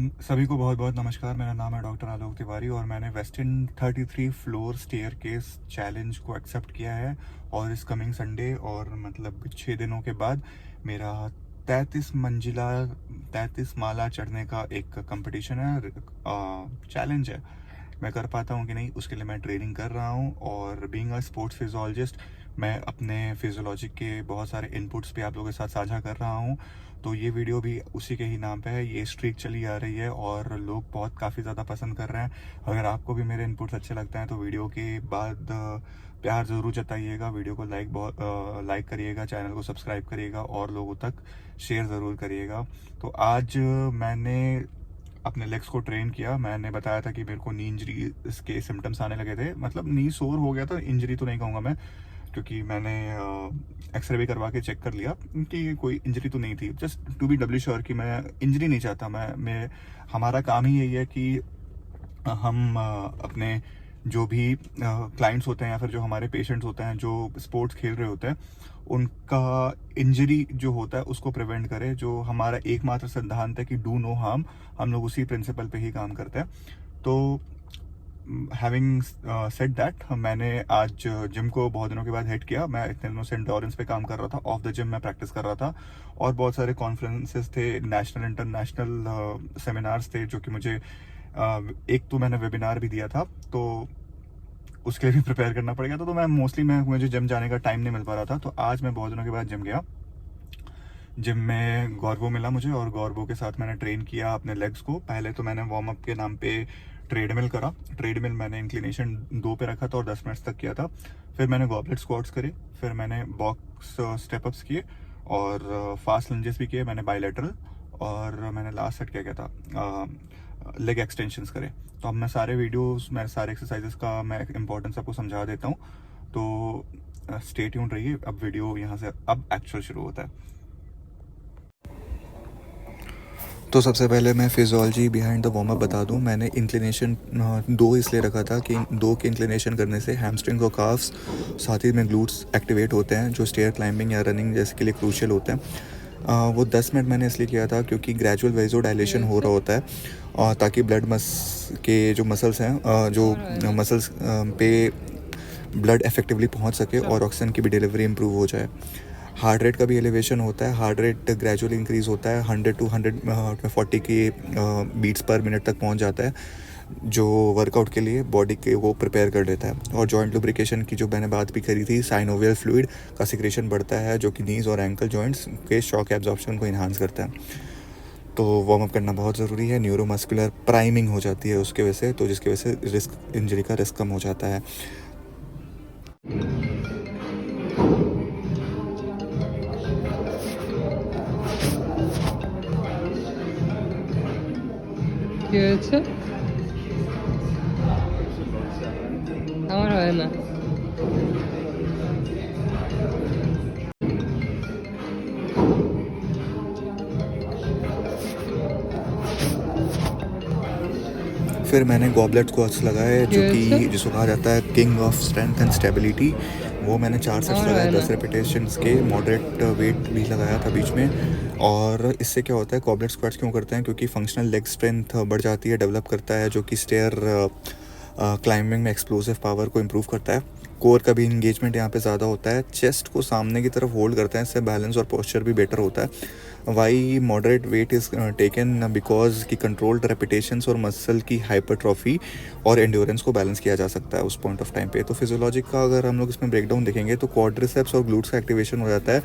सभी को बहुत बहुत नमस्कार। मेरा नाम है डॉक्टर आलोक तिवारी और मैंने western 33 floor staircase challenge को एक्सेप्ट किया है। और इस कमिंग संडे और मतलब 6 दिनों के बाद मेरा 33 माला चढ़ने का एक कंपटीशन है, चैलेंज है। मैं कर पाता हूँ कि नहीं, उसके लिए मैं ट्रेनिंग कर रहा हूँ। और बीइंग अ स्पोर्ट्स फिजियोलॉजिस्ट, मैं अपने फिजियोलॉजी के बहुत सारे इनपुट्स भी आप लोगों के साथ साझा कर रहा हूँ। तो ये वीडियो भी उसी के ही नाम पे है। ये स्ट्रीक चली आ रही है और लोग काफ़ी ज़्यादा पसंद कर रहे हैं। अगर आपको भी मेरे इनपुट्स अच्छे लगते हैं तो वीडियो के बाद प्यार ज़रूर जताइएगा। वीडियो को लाइक करिएगा, चैनल को सब्सक्राइब करिएगा और लोगों तक शेयर ज़रूर करिएगा। तो आज मैंने अपने लेग्स को ट्रेन किया। मैंने बताया था कि मेरे को नी इंजरी इसके सिम्टम्स आने लगे थे, मतलब नी सोर हो गया था, इंजरी तो नहीं कहूँगा मैं, क्योंकि मैंने एक्सरे भी करवा के चेक कर लिया कि कोई इंजरी तो नहीं थी। Just to be W sure कि मैं इंजरी नहीं चाहता। मैं हमारा काम ही यही है कि हम अपने जो भी क्लाइंट्स होते हैं या फिर जो हमारे पेशेंट्स होते हैं जो स्पोर्ट्स खेल रहे होते हैं, उनका इंजरी जो होता है उसको प्रिवेंट करें। जो हमारा एकमात्र सिद्धांत है कि डू नो हार्म, हम लोग उसी प्रिंसिपल पे ही काम करते हैं। तो हैविंग सेड दैट, मैंने आज जिम को बहुत दिनों के बाद हिट किया। मैं इतने दिनों से एंडोरेंस पे काम कर रहा था, ऑफ द जिम मैं प्रैक्टिस कर रहा था और बहुत सारे कॉन्फ्रेंसेस थे, नेशनल इंटरनेशनल सेमिनार्स थे जो कि मुझे एक तो मैंने वेबिनार भी दिया था, तो उसके लिए भी प्रिपेयर करना पड़ गया था। तो मुझे जिम जाने का टाइम नहीं मिल पा रहा था। तो आज मैं बहुत दिनों के बाद जिम गया। जिम में गौरवो मिला मुझे और गौरवो के साथ मैंने ट्रेन किया अपने लेग्स को। पहले तो मैंने वार्म अप के नाम पे ट्रेडमिल करा। ट्रेडमिल मैंने इंक्लिनेशन 2 पे रखा था और 10 मिनट्स तक किया था। फिर मैंने गॉबलेट स्क्वाट्स करे, फिर मैंने बॉक्स स्टेप अप्स किए और फास्ट लंजेस भी किए मैंने बायलैटरल। और मैंने लास्ट सेट क्या किया था, लेग एक्सटेंशंस करे। तो अब मैं सारे एक्सरसाइजेस का मैं इंपॉर्टेंस आपको समझा देता हूँ। तो स्टे ट्यून्ड रहिए। अब वीडियो यहाँ से अब एक्चुअल शुरू होता है। तो सबसे पहले मैं physiology behind the warm up बता दूं। मैंने इंक्लिनेशन 2 इसलिए रखा था कि 2 के इंक्लिनेशन करने से हैमस्ट्रिंग और काफ्स, साथ ही में ग्लूट्स एक्टिवेट होते हैं जो स्टेयर क्लाइंबिंग या रनिंग जैसे के लिए क्रूशियल होते हैं। वो 10 मिनट मैंने इसलिए किया था क्योंकि ग्रेजुअल वेजोडाइलेशन हो रहा होता है और ताकि ब्लड के जो मसल्स हैं, जो मसल्स पे ब्लड इफेक्टिवली पहुंच सके और ऑक्सीजन की भी डिलीवरी इंप्रूव हो जाए। हार्ट रेट का भी एलिवेशन होता है। हार्ट रेट ग्रेजुअली इंक्रीज़ होता है, 100 to 140 की बीट्स पर मिनट तक पहुंच जाता है, जो वर्कआउट के लिए बॉडी के वो प्रिपेयर कर देता है। और जॉइंट लुब्रिकेशन की जो मैंने बात भी करी थी, साइनोवियल फ्लूइड का सिक्रेशन बढ़ता है जो कि नीज और एंकल जॉइंट्स के शॉक एब्जॉर्प्शन को इन्हांस करता है। तो वार्म अप करना बहुत ज़रूरी है। न्यूरोमस्कुलर प्राइमिंग हो जाती है उसके वजह से, तो जिसकी वजह से इंजरी का रिस्क कम हो जाता है। কি হয়েছে? আমার হয় না। फिर मैंने गॉबलेट स्क्वाट्स लगाए কি जो হয়েছে? कि जिसको कहा जाता है king of strength and stability. वो मैंने 4 सेट्स আমার लगाए, হয় না। 10 रेपिटेशंस के। मॉडरेट वेट भी लगाया था बीच में। और इससे क्या होता है, गॉबलेट स्क्वाट्स क्यों करते हैं, क्योंकि फंक्शनल लेग स्ट्रेंथ बढ़ जाती है, डेवलप करता है, जो कि स्टेयर क्लाइंबिंग में एक्सप्लोसिव पावर को इम्प्रूव करता है। कोर का भी इंगेजमेंट यहाँ पे ज़्यादा होता है, चेस्ट को सामने की तरफ होल्ड करते हैं, इससे बैलेंस और पोस्चर भी बेटर होता है। Why moderate weight is taken because की कंट्रोल्ड रेपिटेशंस और मसल की हाइपरट्रॉफी और एंड्योरेंस को बैलेंस किया जा सकता है उस पॉइंट ऑफ टाइम पे। तो फिजियोलॉजी का अगर हम लोग इसमें ब्रेकडाउन देखेंगे तो क्वाड्रिसेप्स और ग्लूट्स का एक्टिवेशन हो जाता है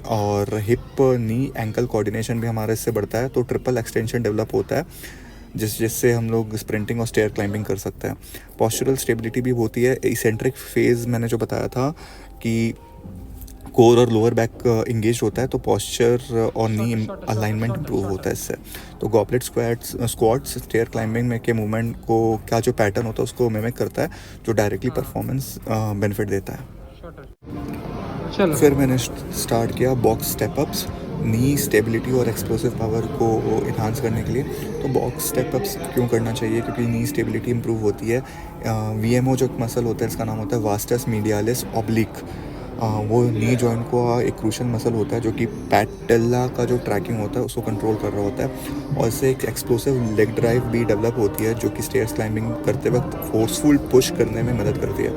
और हिप, नी, एंकल कोऑर्डिनेशन भी हमारा इससे बढ़ता है। तो ट्रिपल एक्सटेंशन डेवलप होता है जिससे हम लोग स्प्रिंटिंग और स्टेयर क्लाइंबिंग कर सकते हैं। पॉस्चरल स्टेबिलिटी भी होती है। इसेंट्रिक फेज मैंने जो बताया था कि कोर और लोअर बैक इंगेज होता है, तो पॉस्चर और नी अलाइनमेंट इंप्रूव होता है इससे। तो गॉबलेट स्क्वाट्स स्टेयर क्लाइंबिंग में के मूवमेंट को क्या जो पैटर्न होता है उसको मिमिक करता है, जो डायरेक्टली परफॉर्मेंस बेनिफिट देता है। चलो। फिर मैंने स्टार्ट किया बॉक्स स्टेप अप्स, नी स्टेबिलिटी और एक्सप्लोसिव पावर को इन्हांस करने के लिए। तो बॉक्स स्टेप अप्स क्यों करना चाहिए, क्योंकि नी स्टेबिलिटी इंप्रूव होती है। वीएमओ जो मसल होता है इसका नाम होता है वास्टस मीडियालिस ऑब्लिक, वो नी जॉइंट को एक क्रूशल मसल होता है जो कि पैटेला का जो ट्रैकिंग होता है उसको कंट्रोल कर रहा होता है, और इससे एक एक्सप्लोसिव लेग ड्राइव भी डेवलप होती है जो कि स्टेयर्स क्लाइंबिंग करते वक्त फोर्सफुल पुश करने में मदद करती है।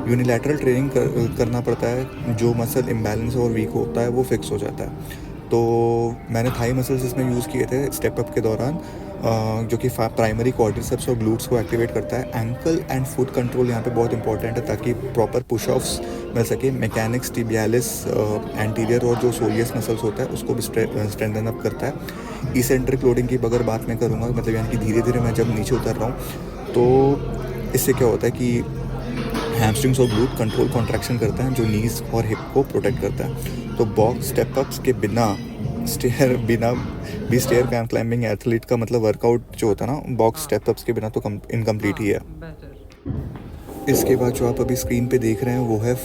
यूनिलैटरल ट्रेनिंग करना पड़ता है, जो मसल इम्बैलेंस और वीक होता है वो फिक्स हो जाता है। तो मैंने थाई मसल्स इसमें यूज़ किए थे स्टेप अप के दौरान, जो कि प्राइमरी क्वाड्रिसेप्स और ग्लूट्स को एक्टिवेट करता है। एंकल एंड फुट कंट्रोल यहाँ पे बहुत इंपॉर्टेंट है ताकि प्रॉपर पुश ऑफ्स मिल सके। मैकेनिक्स टिबियालिस एंटीरियर और जो सोलियस मसल्स होता है उसको भी स्ट्रेंथन अप करता है। इसेंट्रिक लोडिंग की अगर बात मैं करूँगा, मतलब यानी कि धीरे धीरे मैं जब नीचे उतर रहा हूँ तो इससे क्या होता है कि हैमस्ट्रिंग्स और ग्लूट कंट्रोल कॉन्ट्रैक्शन करता है जो नीज और हिप को प्रोटेक्ट करता है। तो बॉक्स स्टेप अप्स के बिना स्टेयर क्लाइंबिंग एथलीट का मतलब वर्कआउट जो होता है ना, बॉक्स स्टेप अप्स के बिना तो इनकम्प्लीट ही है। इसके बाद जो आप अभी स्क्रीन पे देख रहे हैं वो है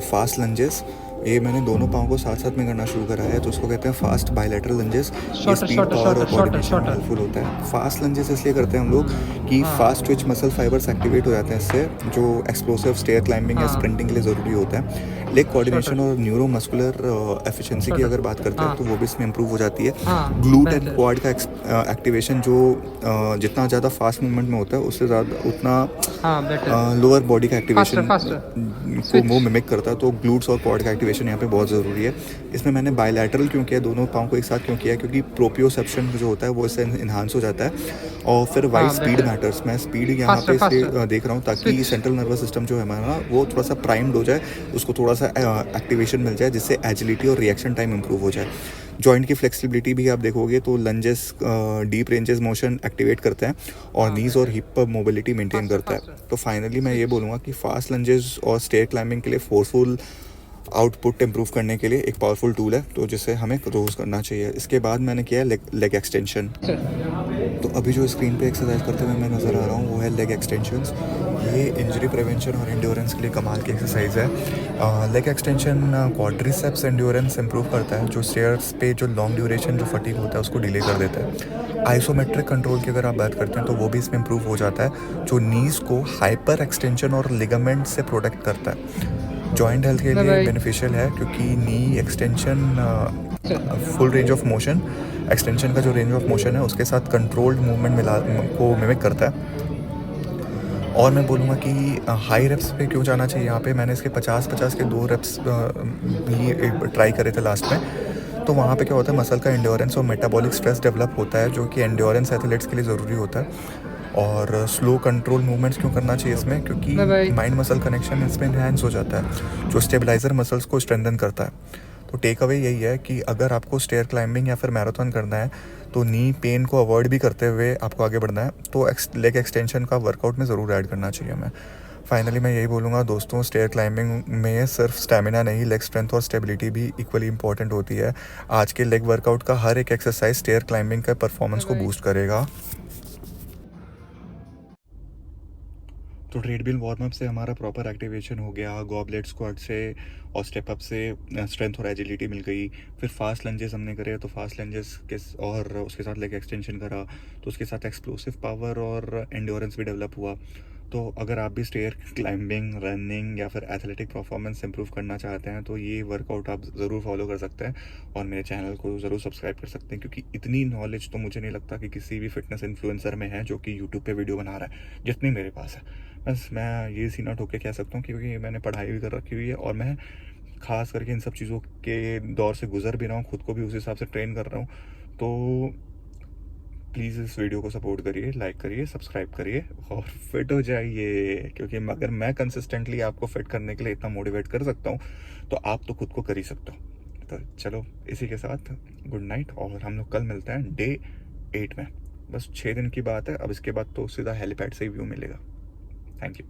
फास्ट लंजेस। ये मैंने दोनों पाँव को साथ साथ में करना शुरू करा है, तो उसको कहते हैं फास्ट बायलैटरल लंजेस। ये स्पीड, पावर और कोऑर्डिनेशन में हेल्पफुल होता है। फास्ट लंजेस इसलिए करते हैं हम लोग कि fast Twitch muscle fibres activate हो जाते हैं इससे, जो एक्सप्लोसिव स्टेयर क्लाइंबिंग या स्प्रिंटिंग के लिए ज़रूरी होता है। लेग कोऑर्डिनेशन और न्यूरो मस्कुलर एफिशिएंसी की अगर बात करते हैं तो वो भी इसमें इंप्रूव हो जाती है। ग्लूट एंड क्वाड का एक्टिवेशन जो जितना ज़्यादा फास्ट मूवमेंट में होता है उससे ज़्यादा उतना लोअर बॉडी का एक्टिवेशन को वो मिमिक करता है। तो ग्लूट्स और क्वाड का एक्टिवेशन यहाँ पे बहुत ज़रूरी है। इसमें मैंने बायलैटरल क्यों किया, दोनों पाँव को एक साथ क्यों किया, क्योंकि प्रोप्रियोसेप्शन जो होता है वो इससे इन्हांस हो जाता है। और फिर वाइड स्पीड मैटर्स, मैं स्पीड यहाँ पे इसलिए देख रहा हूँ ताकि सेंट्रल नर्वस सिस्टम जो है हमारा वो थोड़ा सा प्राइम्ड हो जाए, उसको थोड़ा सा एक्टिवेशन मिल जाए जिससे एजिलिटी और रिएक्शन टाइम इंप्रूव हो जाए। जॉइंट की फ्लेक्सिबिलिटी भी आप देखोगे तो lunges deep ranges motion activate करते हैं और नीज और हिप पर मोबिलिटी मेंटेन करता है। तो फाइनली मैं ये बोलूँगा कि फास्ट लंजेस और स्टेयर क्लाइंबिंग के लिए फोर्सफुल आउटपुट इंप्रूव करने के लिए एक पावरफुल टूल है, तो जिसे हमें रोज़ करना चाहिए। इसके बाद मैंने किया है लेग एक्सटेंशन। तो अभी जो स्क्रीन पे एक्सरसाइज करते हुए मैं नज़र आ रहा हूँ वो है लेग एक्सटेंशंस। ये इंजरी प्रिवेंशन और एंड्योरेंस के लिए कमाल की एक्सरसाइज है। Leg extension quadriceps endurance improve करता है, जो स्टेयर्स पे जो लॉन्ग ड्यूरेशन जो फटीग होता है उसको डिले कर देता है। आइसोमेट्रिक कंट्रोल की अगर आप बात करते हैं तो वो भी इसमें इंप्रूव हो जाता है, जो नीज को हाइपर एक्सटेंशन और लिगामेंट से प्रोटेक्ट करता है। जॉइंट हेल्थ के लिए बेनिफिशियल है क्योंकि knee extension full range of motion, extension का जो रेंज ऑफ मोशन है उसके साथ कंट्रोल्ड मूवमेंट को मिमिक करता है। और मैं बोलूँगा कि हाई रेप्स पे क्यों जाना चाहिए यहाँ पे, मैंने इसके 50-50 के 2 रेप्स भी ट्राई करे थे लास्ट में। तो वहाँ पे क्या होता है, मसल का एंड्योरेंस और मेटाबॉलिक स्ट्रेस डेवलप होता है जो कि एंड्योरेंस एथलीट्स के लिए ज़रूरी होता है। और स्लो कंट्रोल मूवमेंट्स क्यों करना चाहिए इसमें, क्योंकि माइंड मसल कनेक्शन इसमें इन्हांस हो जाता है जो स्टेबलाइजर मसल्स को स्ट्रेंथन करता है। तो टेक अवे यही है कि अगर आपको स्टेयर क्लाइंबिंग या फिर मैराथन करना है तो नी पेन को अवॉइड भी करते हुए आपको आगे बढ़ना है, तो लेग एक्सटेंशन का वर्कआउट में ज़रूर ऐड करना चाहिए हमें। फाइनली मैं यही बोलूँगा दोस्तों, स्टेयर क्लाइंबिंग में सिर्फ स्टेमिना नहीं, लेग स्ट्रेंथ और स्टेबिलिटी भी इक्वली इंपॉर्टेंट होती है। आज के लेग वर्कआउट का हर एक एक्सरसाइज स्टेयर क्लाइंबिंग का परफॉर्मेंस को बूस्ट करेगा। तो ट्रेडमिल वार्म अप से हमारा प्रॉपर एक्टिवेशन हो गया, गॉबलेट स्क्वाट से और स्टेप अप से स्ट्रेंथ और एजिलिटी मिल गई। फिर फास्ट लंजेस हमने करे तो फास्ट लंजेस के और उसके साथ लेग एक्सटेंशन करा तो उसके साथ एक्सप्लोसिव पावर और एंड्योरेंस भी डेवलप हुआ। तो अगर आप भी स्टेयर क्लाइंबिंग, रनिंग या फिर एथलेटिक परफॉर्मेंस इंप्रूव करना चाहते हैं तो ये वर्कआउट आप ज़रूर फॉलो कर सकते हैं और मेरे चैनल को ज़रूर सब्सक्राइब कर सकते हैं, क्योंकि इतनी नॉलेज तो मुझे नहीं लगता कि किसी भी फिटनेस इन्फ्लुएंसर में है जो कि यूट्यूब पे वीडियो बना रहा है, जितनी मेरे पास है। बस मैं ये सीना ठोक के कह सकता हूँ क्योंकि मैंने पढ़ाई भी कर रखी हुई है और मैं खास करके इन सब चीज़ों के दौर से गुजर भी रहा हूँ, खुद को भी उस हिसाब से ट्रेन कर रहा हूँ। तो प्लीज़ इस वीडियो को सपोर्ट करिए, लाइक करिए, सब्सक्राइब करिए और फिट हो जाइए, क्योंकि अगर मैं कंसिस्टेंटली आपको फिट करने के लिए इतना मोटिवेट कर सकता हूँ तो आप तो खुद को कर ही सकते हो। तो चलो इसी के साथ गुड नाइट, और हम लोग कल मिलते हैं डे 8 में। बस 6 दिन की बात है, अब इसके बाद तो सीधा हेलीपैड से ही व्यू मिलेगा। Thank you.